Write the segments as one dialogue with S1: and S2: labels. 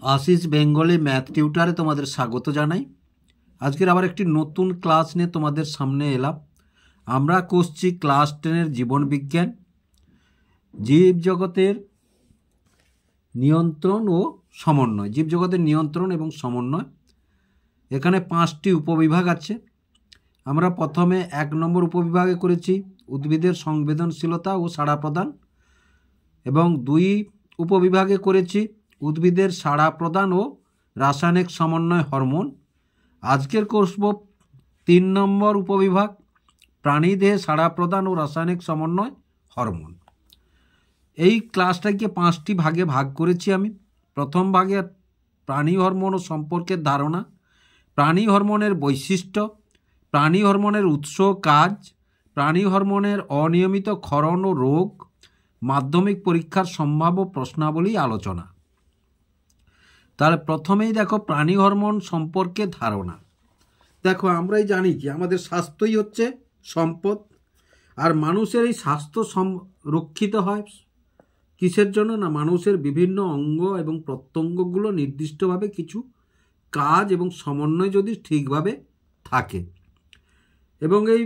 S1: आशीष Bengali math टिউটারে তোমাদের স্বাগত জানাই। আজকের আবার একটি নতুন ক্লাস নিয়ে তোমাদের সামনে এলাম। আমরা করছি ক্লাস 10 জীবন বিজ্ঞান, জীবজগতের নিয়ন্ত্রণ ও সমন্বয়। জীবজগতের নিয়ন্ত্রণ এবং সমন্বয়, এখানে 5টি উপবিভাগ আছে। আমরা প্রথমে 1 নম্বর উপবিভাগে করেছি উদ্ভিদের সংবেদনশীলতা ও সাড়া প্রদান, এবং 2 উপবিভাগে করেছি উদ্ভিদের সাড়া প্রদান ও রাসায়নিক সমন্বয় হরমোন। আজকের করব 3 নম্বর উপবিভাগ প্রাণীদেহে সাড়া প্রদান ও রাসায়নিক সমন্বয় হরমোন। এই ক্লাসটাকে 5টি ভাগে ভাগ করেছি আমি। প্রথম ভাগে প্রাণী হরমোন ও সম্পর্কের ধারণা, প্রাণী হরমোনের বৈশিষ্ট্য, প্রাণী হরমোনের উৎস কাজ, প্রাণী হরমোনের অনিয়মিত ক্ষরণ ও রোগ, মাধ্যমিক পরীক্ষার সম্ভাব্য প্রশ্নাবলী আলোচনা। তাহলে প্রথমেই দেখো প্রাণী হরমোন সম্পর্কে ধারণা। দেখো আমরাই জানি যে আমাদের স্বাস্থ্যই হচ্ছে সম্পদ, আর মানুষের এই স্বাস্থ্য রক্ষিত হয় কিসের জন্য? না, মানুষের বিভিন্ন অঙ্গ এবং প্রত্যঙ্গগুলো নির্দিষ্টভাবে কিছু কাজ এবং সমন্বয় যদি ঠিকভাবে থাকে, এবং এই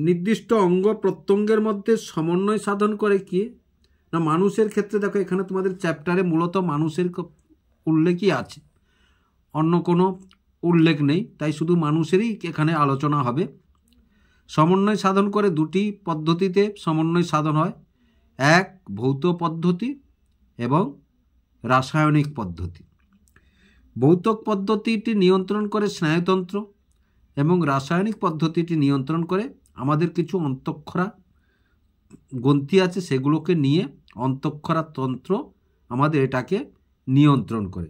S1: নির্দিষ্ট অঙ্গ প্রত্যঙ্গের মধ্যে সমন্বয় সাধন করে কি না, মানুষের ক্ষেত্রে দেখো এখানে তোমাদের চ্যাপ্টারে মূলত মানুষের উল্লেখই আছে, অন্য কোনো উল্লেখ নেই, তাই শুধু মানুষেরই এখানে আলোচনা হবে। সমন্বয় সাধন করে 2টি পদ্ধতিতে সমন্বয় সাধন হয়, এক ভৌত পদ্ধতি এবং রাসায়নিক পদ্ধতি। ভৌত পদ্ধতিটি নিয়ন্ত্রণ করে স্নায়ুতন্ত্র এবং রাসায়নিক পদ্ধতিটি নিয়ন্ত্রণ করে আমাদের কিছু অন্তঃক্ষরা গ্রন্থি আছে, সেগুলোকে নিয়ে অন্তঃক্ষরা তন্ত্র আমাদের এটাকে নিয়ন্ত্রণ করে।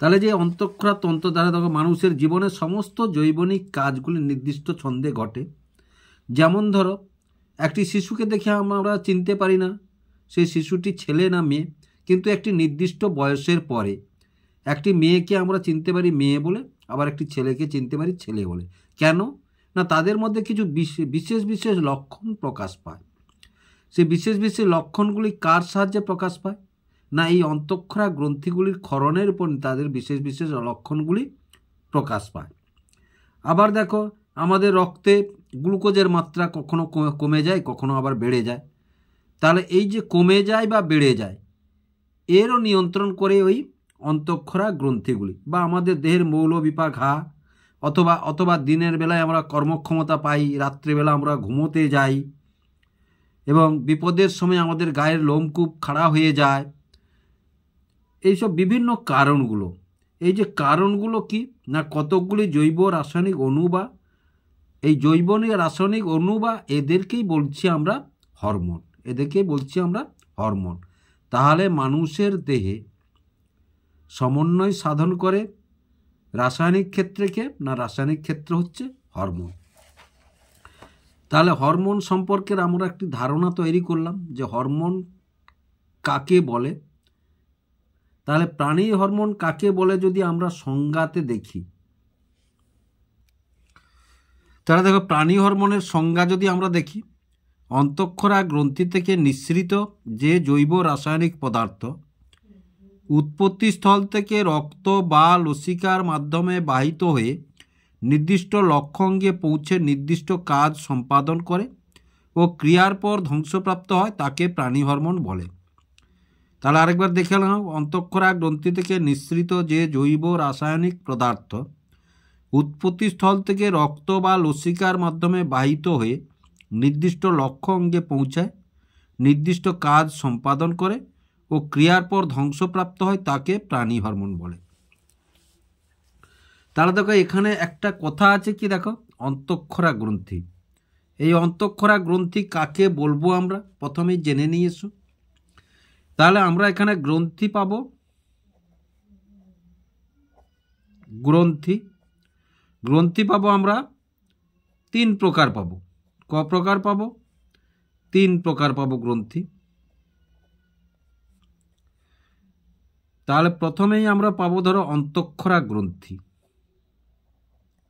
S1: তাহলে যে অন্তঃক্ষরা তন্ত্র দ্বারা দেখো মানুষের জীবনের সমস্ত জৈবনিক কাজগুলি নির্দিষ্ট ছন্দে ঘটে। যেমন ধরো একটি শিশুকে দেখে আমরা চিনতে পারি না সেই শিশুটি ছেলে না মেয়ে, কিন্তু একটি নির্দিষ্ট বয়সের পরে একটি মেয়েকে আমরা চিনতে পারি মেয়ে বলে, আবার একটি ছেলেকে চিনতে পারি ছেলে বলে। কেন? না, তাদের মধ্যে কিছু বিশেষ বিশেষ লক্ষণ প্রকাশ পায়। সেই বিশেষ বিশেষ লক্ষণগুলি কার সাহায্যে প্রকাশ পায়? না, এই অন্তঃক্ষরা গ্রন্থিগুলির ক্ষরণের উপর তাদের বিশেষ বিশেষ লক্ষণগুলি প্রকাশ পায়। আবার দেখো আমাদের রক্তে গ্লুকোজের মাত্রা কখনো কমে যায়, কখনো আবার বেড়ে যায়। তাহলে এই যে কমে যায় বা বেড়ে যায়, এরও নিয়ন্ত্রণ করে ওই অন্তঃক্ষরা গ্রন্থিগুলি। বা আমাদের দেহের মৌলবিপাক অথবা দিনের বেলায় আমরা কর্মক্ষমতা পাই, রাত্রিবেলা আমরা ঘুমোতে যাই, এবং বিপদের সময় আমাদের গায়ের লোমকূপ খাড়া হয়ে যায়। এইসব বিভিন্ন কারণগুলো, এই যে কারণগুলো কি না, কতকগুলি জৈব রাসায়নিক অণু বা এই জৈব রাসায়নিক অণু বা এদেরকেই বলছি আমরা হরমোন, এদেরকেই বলছি আমরা হরমোন। তাহলে মানুষের দেহে সমন্বয় সাধন করে রাসায়নিক ক্ষেত্রকে, না রাসায়নিক ক্ষেত্র হচ্ছে হরমোন। তাহলে হরমোন সম্পর্কে আমরা একটি ধারণা তৈরি করলাম যে হরমোন কাকে বলে। তাহলে প্রাণী হরমোন কাকে বলে যদি আমরা সংজ্ঞাতে দেখি, তাহলে দেখো প্রাণী হরমোনের সংজ্ঞা যদি আমরা দেখি, অন্তঃক্ষরা গ্রন্থি থেকে নিঃসৃত যে জৈব রাসায়নিক পদার্থ উৎপত্তিস্থল থেকে রক্ত বা লসিকার মাধ্যমে বাহিত হয়ে নির্দিষ্ট লক্ষ্য অঙ্গে পৌঁছে নির্দিষ্ট কাজ সম্পাদন করে ও ক্রিয়ার পর ধ্বংসপ্রাপ্ত হয়, তাকে প্রাণী হরমোন বলে। তাহলে আরেকবার দেখে নাও, অন্তঃক্ষরা গ্রন্থি থেকে নিঃসৃত যে জৈব রাসায়নিক পদার্থ উৎপত্তিস্থল থেকে রক্ত বা লসিকার মাধ্যমে বাহিত হয়ে নির্দিষ্ট লক্ষ্য অঙ্গে পৌঁছায়, নির্দিষ্ট কাজ সম্পাদন করে ও ক্রিয়ার পর ধ্বংসপ্রাপ্ত হয়, তাকে প্রাণী হরমোন বলে। তাহলে দেখো এখানে একটা কথা আছে কি, দেখো অন্তঃক্ষরা গ্রন্থি, এই অন্তঃক্ষরা গ্রন্থি কাকে বলবো আমরা প্রথমেই জেনে নিয়ে এসো। তাহলে আমরা এখানে গ্রন্থি পাবো, গ্রন্থি পাবো আমরা 3 প্রকার পাবো। ক প্রকার পাবো? 3 প্রকার পাবো গ্রন্থি। তাহলে প্রথমেই আমরা পাবো ধরো অন্তঃক্ষরা গ্রন্থি।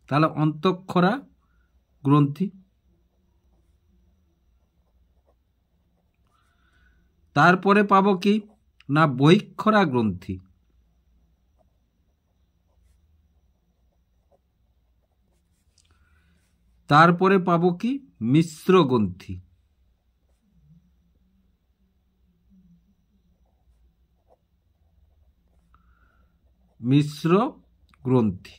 S1: তাহলে অন্তঃক্ষরা গ্রন্থি, তারপরে পাবো কি না বহিঃক্ষরা গ্রন্থি। তারপরে পাবো কি মিশ্র গ্রন্থি। মিশ্র গ্রন্থি।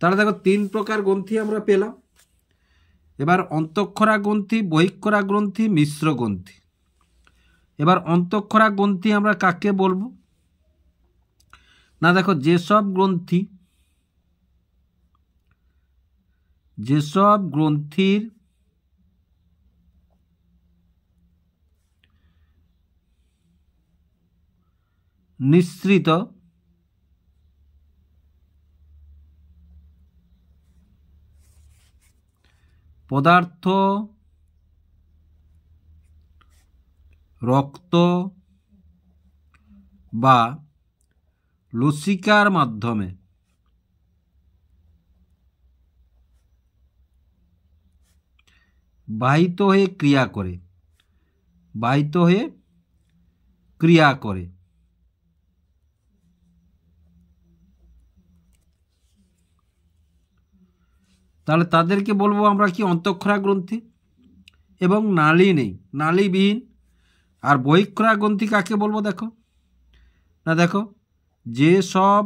S1: তাহলে দেখো 3 প্রকার গ্রন্থি আমরা পেলাম। এবার অন্তঃক্ষরা গ্রন্থি, বহিঃক্ষরা গ্রন্থি, মিশ্র গ্রন্থি। এবার অন্তঃক্ষরা গ্রন্থি আমরা কাকে বলবো না, দেখো যেসব গ্রন্থির নিঃসৃত পদার্থ রক্ত বা লসিকার মাধ্যমে বাহিত হয়ে ক্রিয়া করে, তাহলে তাদেরকে বলবো আমরা কি অন্তঃক্ষরা গ্রন্থি। এবং নালী নেই, নালীবিহীন। আর বহিঃক্ষরা গ্রন্থি কাকে বলবো দেখো না, দেখো যেসব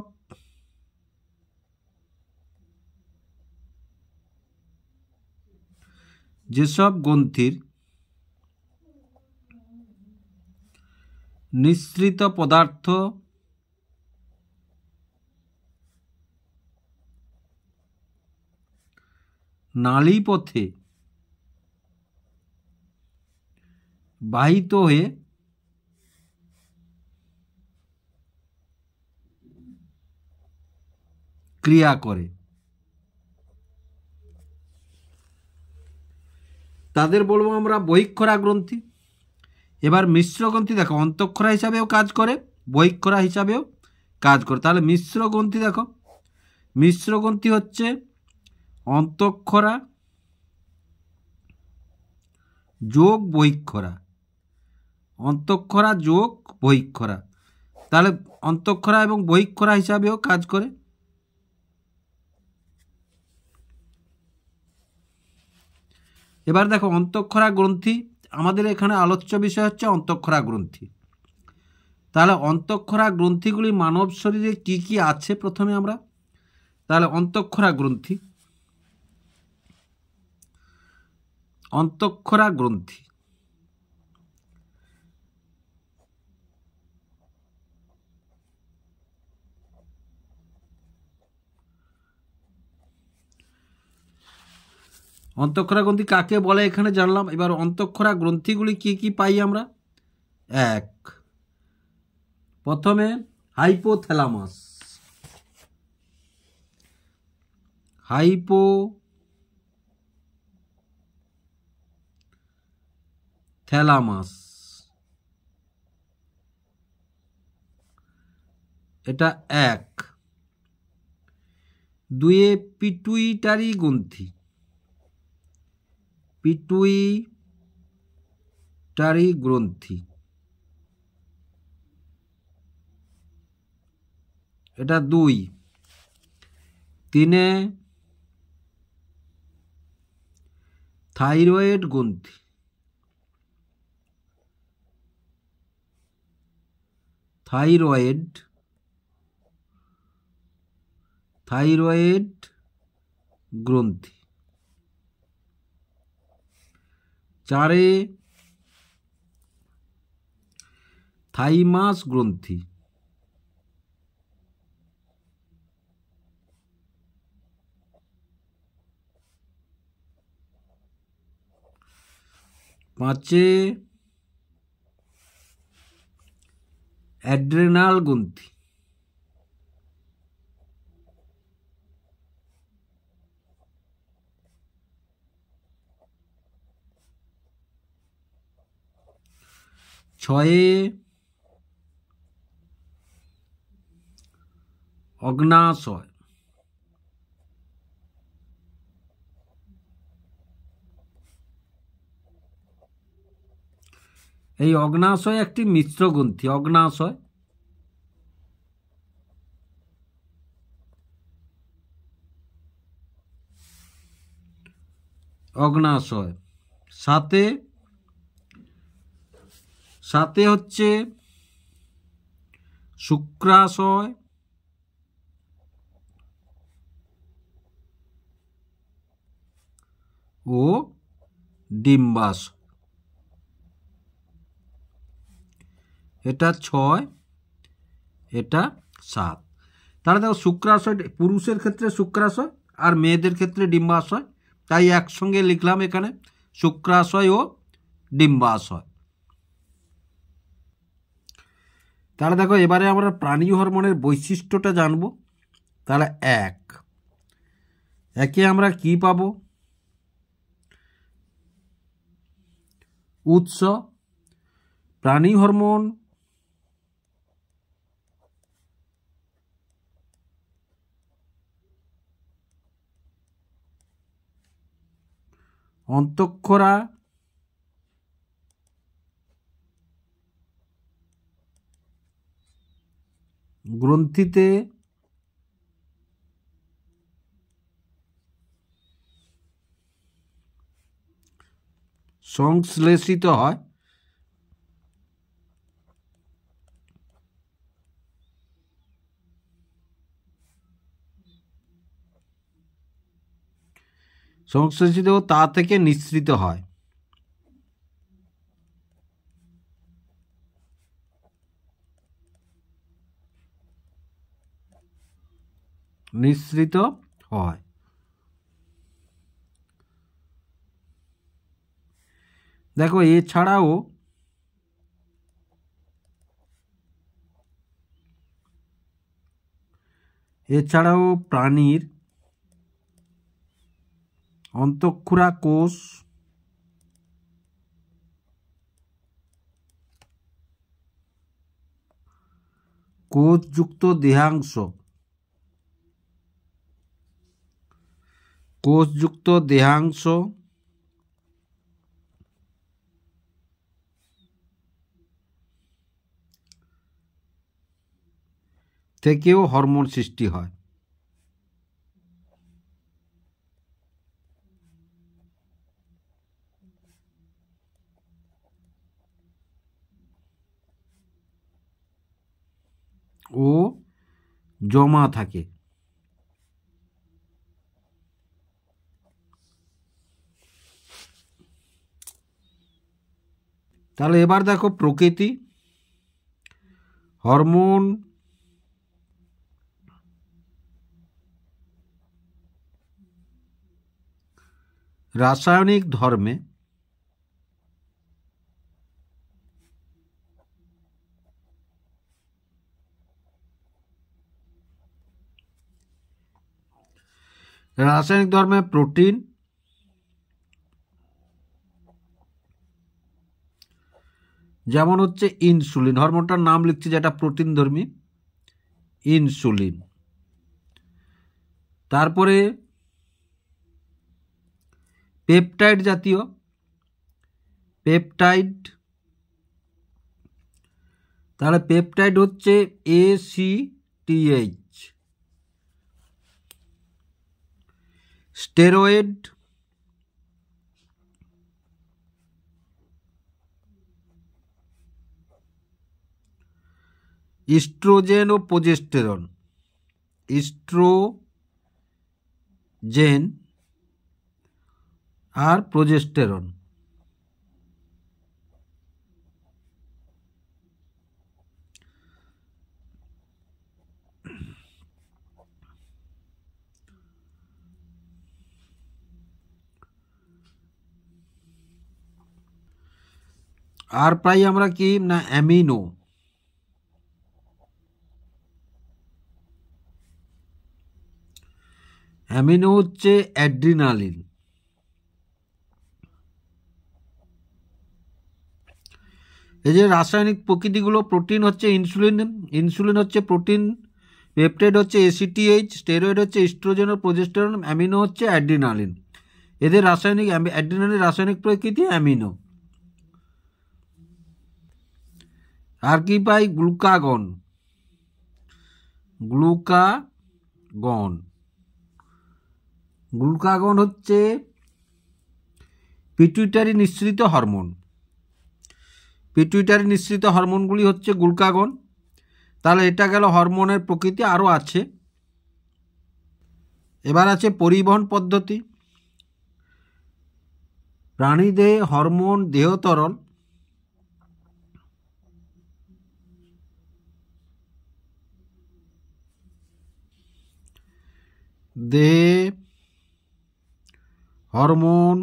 S1: গ্রন্থির নিঃসৃত পদার্থ নালীপথে বাহিত হয়ে ক্রিয়া করে, তাদের বলবো আমরা বহিঃক্ষরা গ্রন্থি। এবার মিশ্র গ্রন্থি দেখো অন্তঃক্ষরা হিসাবেও কাজ করে, বহিঃক্ষরা হিসাবেও কাজ করে। তাহলে মিশ্র গ্রন্থি দেখো, মিশ্র গ্রন্থি হচ্ছে অন্তঃক্ষরা যোগ বহিঃক্ষরা, অন্তঃক্ষরা যোগ বহিঃক্ষরা। তাহলে অন্তঃক্ষরা এবং বহিঃক্ষরা হিসাবেও কাজ করে। এবার দেখো অন্তঃক্ষরা গ্রন্থি, আমাদের এখানে আলোচ্য বিষয় হচ্ছে অন্তঃক্ষরা গ্রন্থি। তাহলে অন্তঃক্ষরা গ্রন্থিগুলি মানব শরীরে কি কি আছে প্রথমে আমরা, তাহলে অন্তঃক্ষরা গ্রন্থি, অন্তঃক্ষরা গ্রন্থি অন্তঃক্ষরা গ্রন্থি কাকে বলে এখানে জানলাম। এবার অন্তঃক্ষরা গ্রন্থিগুলি কি কি পাই আমরা। এক, প্রথমে হাইপোথ্যালামাস, হাইপোথ্যালামাস এটা এক। দুয়ে পিটুইটারি গ্রন্থি, পিটুইটারি গ্রন্থি এটা দুই। তিনে থাইরয়েড গ্রন্থি, থাইরয়েড গ্রন্থি। চারে থাইমাস গ্রন্থি, পাঁচে অ্যাড্রেনাল গ্রন্থি, ছয়ে অগ্নাশয়, এই অগ্নাশয় একটি মিশ্র গ্রন্থি, অগ্নাশয়। অগ্নাশয়। সাথে সাথে হচ্ছে শুক্রাশয় ও ডিম্বাশয়। এটা 6, এটা 7। তাহলে দেখো শুক্রাশয় পুরুষের ক্ষেত্রে শুক্রাশয় আর মেয়েদের ক্ষেত্রে ডিম্বাশয়, তাই একসঙ্গে লিখলাম এখানে শুক্রাশয় ও ডিম্বাশয়। তাহলে দেখো এবারে আমরা প্রাণী হরমোনের বৈশিষ্ট্যটা জানবো। তাহলে একে আমরা কি পাবো? উৎস। প্রাণী হরমোন অন্তঃক্ষরা গ্রন্থিতে সংশ্লেষিত হয়। সংশ্লেষিত তা থেকে নিঃসৃত হয়। নিঃসৃত হয়। দেখো এছাড়াও প্রাণীর অন্তঃক্ষরা কোষযুক্ত দেহাংশ থেকেও হরমোন সৃষ্টি হয়। ও জমা থাকে। তাহলে এবার দেখো প্রকৃতি। হরমোন রাসায়নিক ধর্মে প্রোটিন যেমন হচ্ছে ইনসুলিন, হরমোনটার নাম লিখছি যেটা প্রোটিন ধর্মী, ইনসুলিন। তারপরে পেপটাইড জাতীয়, তাহলে পেপটাইড হচ্ছে ACTH। স্টেরয়েড, ইস্ট্রোজেন ও প্রোজেস্টেরন, ইস্ট্রোজেন আর প্রোজেস্টেরন। আর পাই আমরা কি না অ্যামিনো। অ্যামিনো হচ্ছে অ্যাড্রিনালিন। এই যে রাসায়নিক প্রকৃতিগুলো, প্রোটিন হচ্ছে ইনসুলিন হচ্ছে প্রোটিন, পেপটাইড হচ্ছে ACTH, স্টেরয়েড হচ্ছে ইস্ট্রোজেন ও প্রোজেস্টেরন, অ্যামিনো হচ্ছে অ্যাড্রিনালিন। এদের রাসায়নিক অ্যাড্রিনালিন রাসায়নিক প্রকৃতি অ্যামিনো। আর কি পাই? গ্লুকাগন। গ্লুকাগন হচ্ছে পিটুইটারি নিঃসৃত হরমোন। পিটুইটারি নিঃসৃত হরমোনগুলি হচ্ছে গ্লুকাগন। তাহলে এটা গেল হরমোনের প্রকৃতি, আরও আছে। এবার আছে পরিবহন পদ্ধতি। প্রাণীদেহে হরমোন দেহ তরল, দেহে হরমোন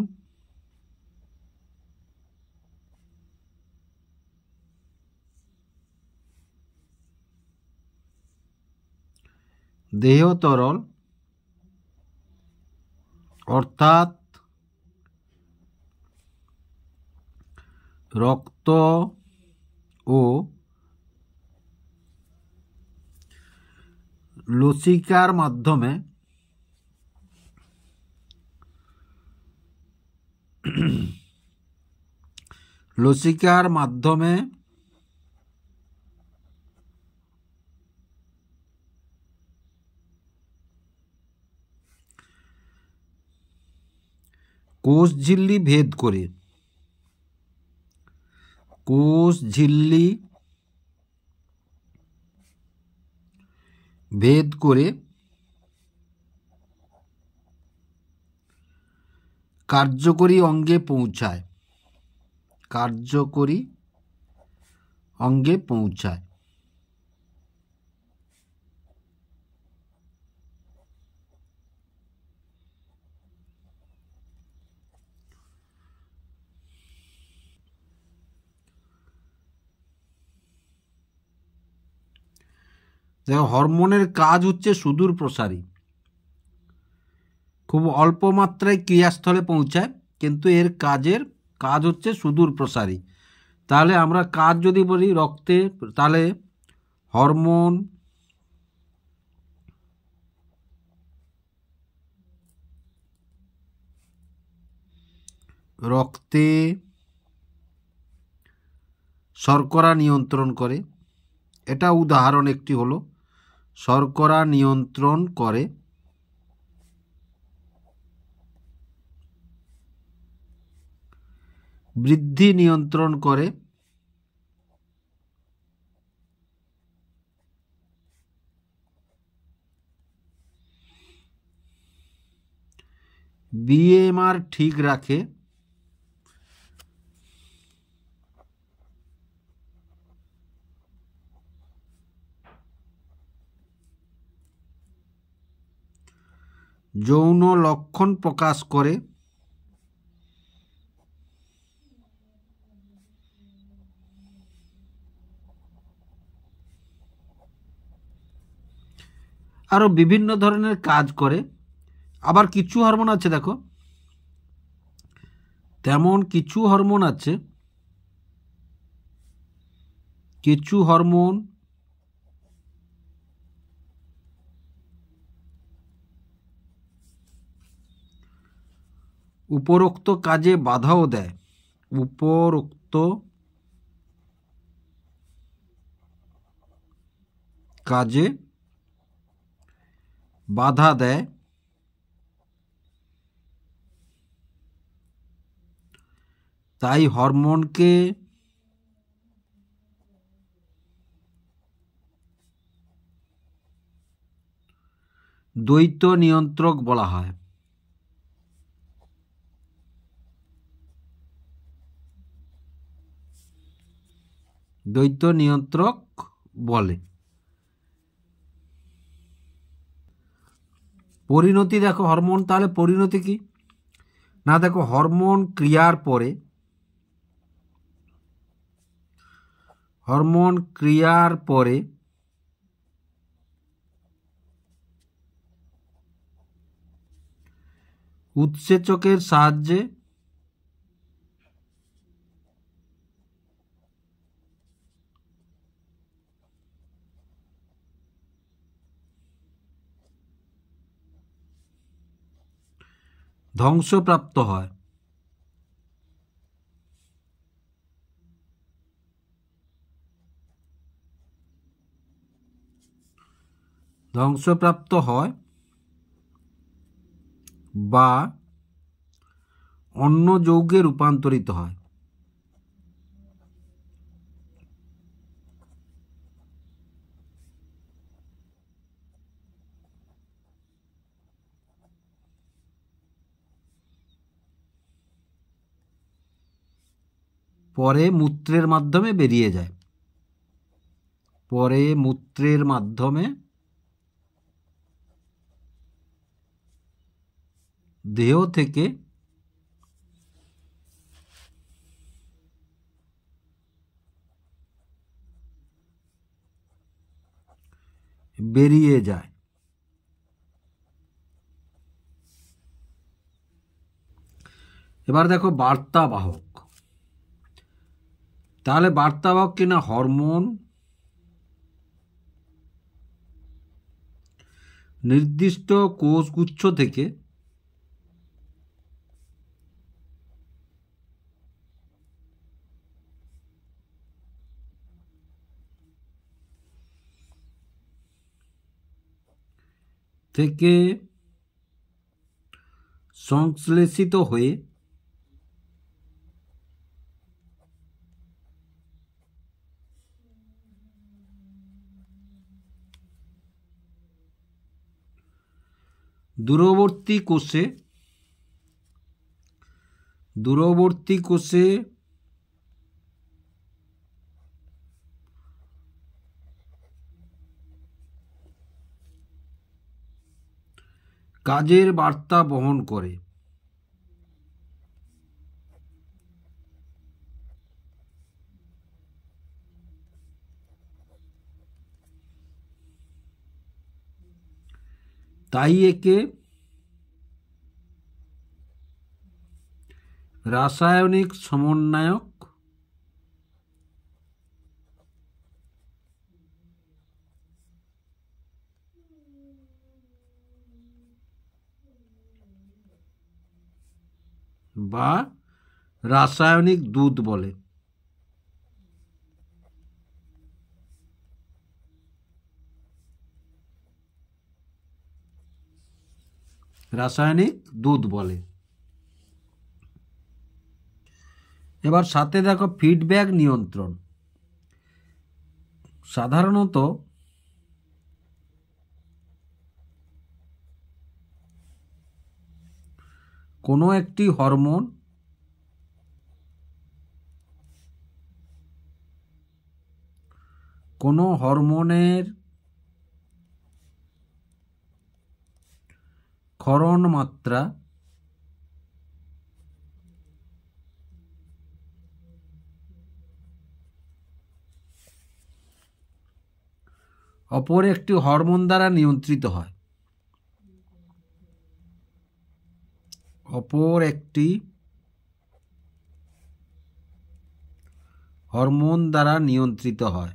S1: দেহ তরল অর্থাৎ রক্ত ও লসিকার মাধ্যমে কোষঝিল্লি ভেদ করে কার্যকরী অঙ্গে পৌঁছায়। দেখো, হরমোনের কাজ হচ্ছে সুদূর প্রসারী, খুব অল্প মাত্রায় ক্রিয়াস্থলে পৌঁছায়, কিন্তু এর কাজ হচ্ছে সুদূর প্রসারী। তাহলে আমরা কাজ যদি বলি রক্তে, তাহলে হরমোন রক্তে শর্করা নিয়ন্ত্রণ করে। এটা উদাহরণ একটি হলো, শর্করা নিয়ন্ত্রণ করে। বৃদ্ধি নিয়ন্ত্রণ করে। বিএমআর ঠিক রাখে। যৌন লক্ষণ প্রকাশ করে। আরও বিভিন্ন ধরনের কাজ করে। আবার কিছু হরমোন আছে, দেখো, তেমন কিছু হরমোন আছে, কিছু হরমোন উপরোক্ত কাজে বাধাও দেয়। উপরোক্ত কাজে বাধা দেয়। তাই হরমোনকে দ্বৈত নিয়ন্ত্রক বলা হয়। দ্বৈত নিয়ন্ত্রক বলে। পরিণতি দেখো, হরমোন তাহলে পরিণতি কি না, দেখো, হরমোন ক্রিয়ার পরে উৎসেচকের সাহায্যে ধ্বংসপ্রাপ্ত হয়। বা অন্য যৌগে রূপান্তরিত হয়। পরে মূত্রের মাধ্যমে বেরিয়ে যায়। পরে মূত্রের মাধ্যমে দেহ থেকে বেরিয়ে যায়। এবার দেখো বার্তাবাহক। তাহলে বার্তাবাহক কিনা হরমোন নির্দিষ্ট কোষগুচ্ছ থেকে সংশ্লেষিত হয়ে দূরবর্তী কোষে কাজের বার্তা বহন করে। তাই একে রাসায়নিক সমন্বয়ক বা রাসায়নিক দূত বলে। রাসায়নিক দূত বলে। এবার সাথে দেখো ফিডব্যাক নিয়ন্ত্রণ। সাধারণত কোনো একটি হরমোন কোনো হরমোনের ক্ষরণ মাত্রা অপর একটি হরমোন দ্বারা নিয়ন্ত্রিত হয়। অপর একটি হরমোন দ্বারা নিয়ন্ত্রিত হয়।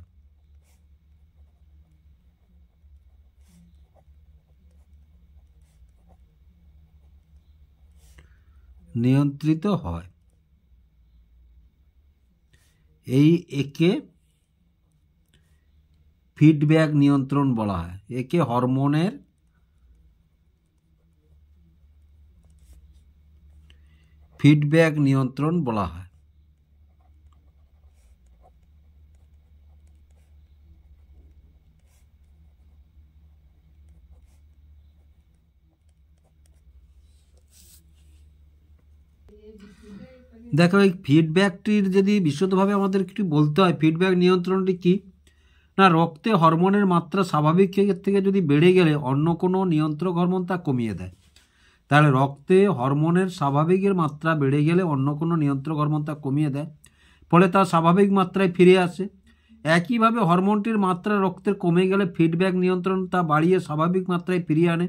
S1: একে ফিডব্যাক নিয়ন্ত্রণ বলা হয়। একে হরমোনের ফিডব্যাক নিয়ন্ত্রণ বলা হয়। দেখো এই ফিডব্যাকটির যদি বিশদভাবে আমাদের একটু বলতে হয়, ফিডব্যাক নিয়ন্ত্রণটি কি না, রক্তে হরমোনের মাত্রা স্বাভাবিক থেকে যদি বেড়ে গেলে অন্য কোনো নিয়ন্ত্রক হরমোন তা কমিয়ে দেয়। তাহলে রক্তে হরমোনের স্বাভাবিকের মাত্রা বেড়ে গেলে অন্য কোনো নিয়ন্ত্রক হরমোন তা কমিয়ে দেয়, ফলে তা স্বাভাবিক মাত্রায় ফিরে আসে। একইভাবে হরমোনটির মাত্রা রক্তের কমে গেলে ফিডব্যাক নিয়ন্ত্রণ তা বাড়িয়ে স্বাভাবিক মাত্রায় ফিরিয়ে আনে।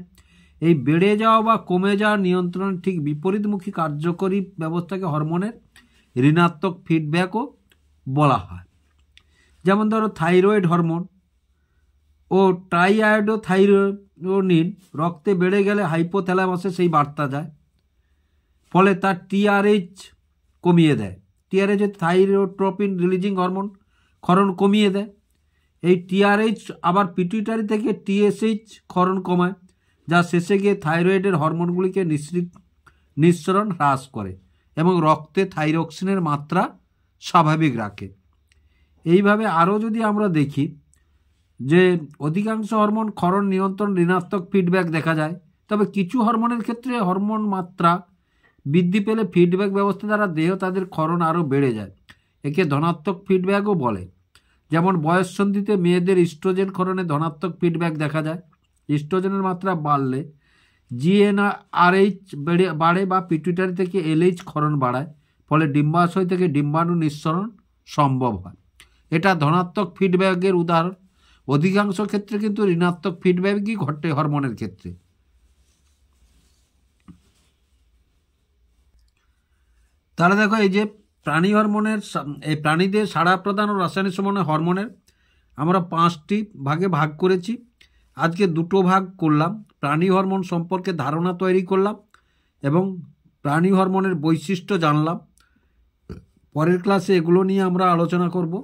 S1: এই বেড়ে যাওয়া বা কমে যাওয়া নিয়ন্ত্রণ ঠিক বিপরীতমুখী কার্যকরী ব্যবস্থাকে হরমোনের ঋণাত্মক ফিডব্যাকও বলা হয়। যেমন ধরো থাইরয়েড হরমোন ও ট্রাইআয়োডোথাইরোনিন রক্তে বেড়ে গেলে হাইপোথ্যালামাসে সেই বার্তা যায়, ফলে তার টিআরএইচ কমিয়ে দেয়। টিআরএইচ থাইরোট্রপিন রিলিজিং হরমোন ক্ষরণ কমিয়ে দেয়। এই টিআরএইচ আবার পিটুইটারি থেকে টিএসএইচ ক্ষরণ কমায়, যা শেষে গিয়ে থাইরয়েডের হরমোনগুলিকে নিঃসরণ হ্রাস করে। এবং রক্তে থাইরক্সিনের মাত্রা স্বাভাবিক রাখে। এইভাবে আরও যদি আমরা দেখি যে অধিকাংশ হরমোন ক্ষরণ নিয়ন্ত্রণ ঋণাত্মক ফিডব্যাক দেখা যায়, তবে কিছু হরমোনের ক্ষেত্রে হরমোন মাত্রা বৃদ্ধি পেলে ফিডব্যাক ব্যবস্থা দ্বারা দেহ তাদের ক্ষরণ আরও বেড়ে যায়। একে ধনাত্মক ফিডব্যাকও বলে। যেমন বয়ঃসন্ধিতে মেয়েদের ইস্ট্রোজেন ক্ষরণে ধনাত্মক ফিডব্যাক দেখা যায়। ইস্ট্রোজেনের মাত্রা বাড়লে জিএনআরএইচ বাড়ে বা পিটুইটারি থেকে এলএইচ ক্ষরণ বাড়ায়, ফলে ডিম্বাশয় থেকে ডিম্বাণু নিঃসরণ সম্ভব হয়। এটা ধনাত্মক ফিডব্যাকের উদাহরণ। অধিকাংশ ক্ষেত্রে কিন্তু ঋণাত্মক ফিডব্যাকই ঘটে হরমোনের ক্ষেত্রে। তাহলে দেখো, এই যে প্রাণী হরমোনের, এই প্রাণীদের সাড়া প্রদান ও রাসায়নিক সমন্বয় হরমোনের আমরা 5টি ভাগে ভাগ করেছি। আজকে 2টো ভাগ করলাম। প্রাণী হরমোন সম্পর্কে ধারণা তৈরি করলাম এবং প্রাণী হরমোনের বৈশিষ্ট্য জানলাম। পরের ক্লাসে এগুলো নিয়ে আমরা আলোচনা করব।